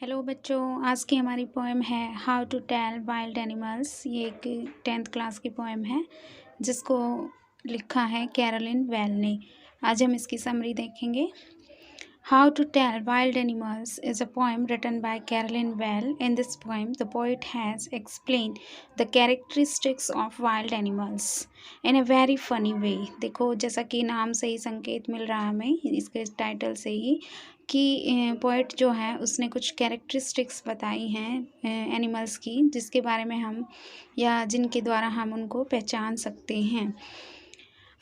Hello बच्चों, आज की हमारी पोएम है how to tell wild animals. ये एक 10th क्लास की पोएम है जिसको लिखा है कैरोलिन वेल ने। आज हम इसकी समरी देखेंगे। How to tell wild animals is a poem written by Carolyn Wells. In this poem the poet has explain the characteristics of wild animals in a very funny way. देखो, जैसा कि नाम से ही संकेत मिल रहा है हमें, इसके टाइटल से ही, कि पोएट जो है उसने कुछ कैरेक्टरिस्टिक्स बताई हैं एनिमल्स की, जिसके बारे में हम या जिनके द्वारा हम उनको पहचान सकते हैं।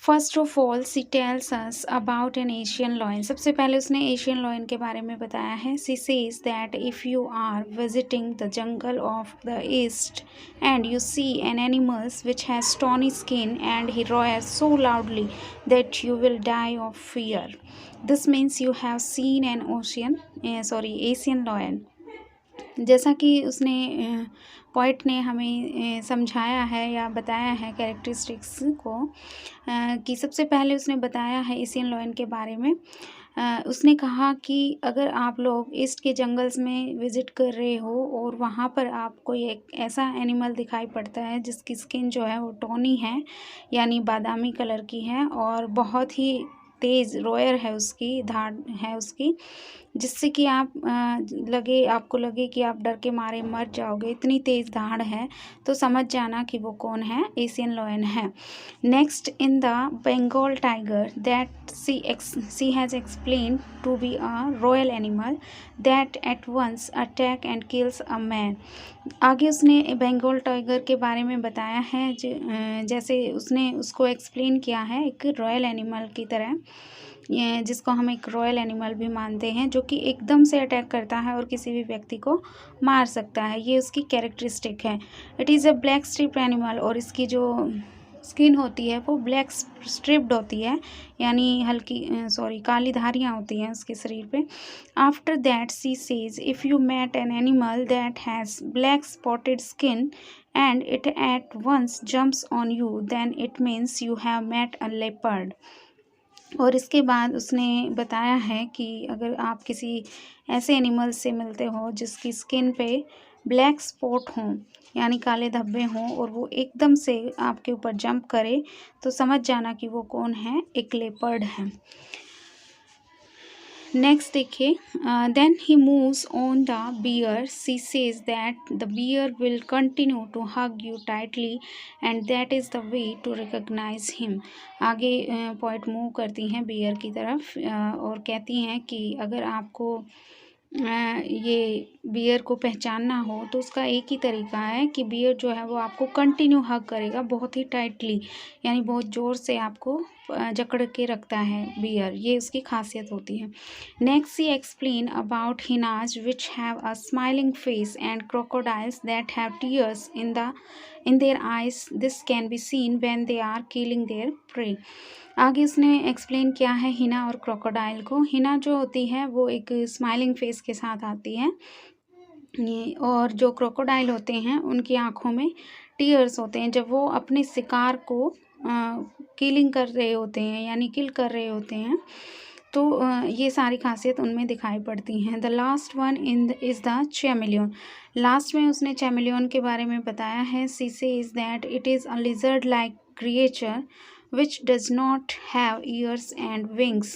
First of all she tells us about an Asian lion. सबसे पहले उसने एशियन लॉयन के बारे में बताया है। She says that if you are visiting the jungle of the east and you see an animals which has stony skin and he roars so loudly that you will die of fear. This means you have seen an Asian lion. जैसा कि उसने poet ने हमें समझाया है या बताया है कैरेक्टरिस्टिक्स को, कि सबसे पहले उसने बताया है एशियन लॉयन के बारे में। उसने कहा कि अगर आप लोग ईस्ट के जंगल्स में विज़िट कर रहे हो और वहाँ पर आपको एक ऐसा एनिमल दिखाई पड़ता है जिसकी स्किन जो है वो टोनी है, यानी बादामी कलर की है, और बहुत ही तेज़ रोयर है उसकी, धाड़ है उसकी, जिससे कि आपको लगे कि आप डर के मारे मर जाओगे, इतनी तेज़ धाड़ है, तो समझ जाना कि वो कौन है, एशियन लॉयन है। Next, in the Bengal tiger that she has explain to be a royal animal that at once attack and kills a man. आगे उसने बंगाल टाइगर के बारे में बताया है, जैसे उसने उसको एक्सप्लेन किया है एक रॉयल एनिमल की तरह, जिसको हम एक रॉयल एनिमल भी मानते हैं, जो कि एकदम से अटैक करता है और किसी भी व्यक्ति को मार सकता है। ये उसकी कैरेक्टरिस्टिक है। It is a black strip animal, और इसकी जो स्किन होती है वो ब्लैक स्ट्रिप्ड होती है, यानी काली धारियाँ होती हैं उसके शरीर पे। After that she says if you met an animal that has black spotted skin and it at once jumps on you then it means you have met a leopard. और इसके बाद उसने बताया है कि अगर आप किसी ऐसे एनिमल से मिलते हो जिसकी स्किन पे ब्लैक स्पॉट हों, यानी काले धब्बे हों, और वो एकदम से आपके ऊपर जंप करे, तो समझ जाना कि वो कौन है, एक लेपर्ड है। नेक्स्ट देखिए, then he moves on the bear. She says that the bear will continue to hug you tightly and that is the way to recognise him. आगे पॉइंट मूव करती हैं बियर की तरफ, और कहती हैं कि अगर आपको ये बियर को पहचानना हो तो उसका एक ही तरीका है कि बियर जो है वो आपको कंटिन्यू हग करेगा, बहुत ही टाइटली, यानी बहुत ज़ोर से आपको जकड़ के रखता है बियर। ये उसकी खासियत होती है। Next he explain about hyenas which have a smiling face and crocodiles that have tears in their eyes. This can be seen when they are killing their prey. आगे उसने एक्सप्लेन किया है हिना और क्रोकोडाइल को। हिना जो होती है वो एक स्माइलिंग फेस के साथ आती है, और जो क्रोकोडाइल होते हैं उनकी आँखों में टीयर्स होते हैं जब वो अपने शिकार को किलिंग कर रहे होते हैं, यानी किल कर रहे होते हैं, तो ये सारी खासियत उनमें दिखाई पड़ती हैं। The last one is the chameleon. Last में उसने चैमेलियन के बारे में बताया है। She says that it is a lizard like creature which does not have ears and wings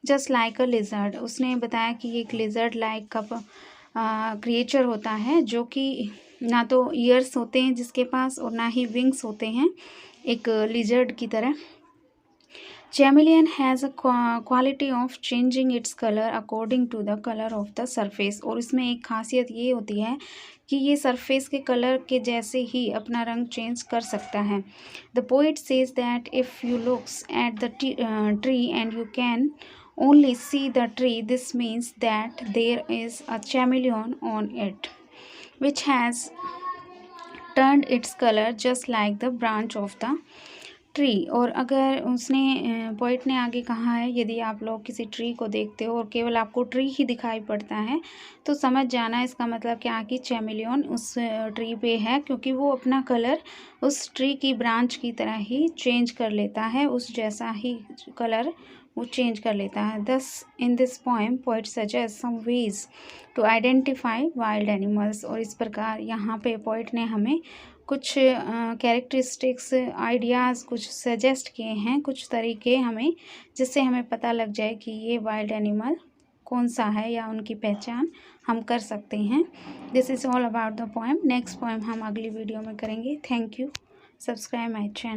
just like a lizard। उसने बताया कि ये एक lizard like का क्रिएचर होता है, जो कि ना तो ईयर्स होते हैं जिसके पास और ना ही विंग्स होते हैं, एक लिजर्ड की तरह। Chameleon has a quality of changing its color according to the color of the surface। और इसमें एक खासियत ये होती है कि ये सरफेस के कलर के जैसे ही अपना रंग चेंज कर सकता है। The poet says that if you looks at the tree and you can only see the tree, this means that there is a chameleon on it which has turned its color just like the branch of the tree. और अगर उसने poet ने आगे कहा है, यदि आप लोग किसी ट्री को देखते हो और केवल आपको ट्री ही दिखाई पड़ता है, तो समझ जाना इसका मतलब क्या कि चैमेलियन उस ट्री पे है, क्योंकि वो अपना कलर उस ट्री की ब्रांच की तरह ही चेंज कर लेता है, उस जैसा ही कलर वो चेंज कर लेता है। Thus in this poem poet suggest some ways to identify wild animals. और इस प्रकार यहाँ पे पोइट ने हमें कुछ कैरेक्टरिस्टिक्स आइडियाज़ कुछ सजेस्ट किए हैं, कुछ तरीके हमें, जिससे हमें पता लग जाए कि ये वाइल्ड एनिमल कौन सा है या उनकी पहचान हम कर सकते हैं। This is all about the poem. Next poem हम अगली वीडियो में करेंगे। Thank you. Subscribe my channel.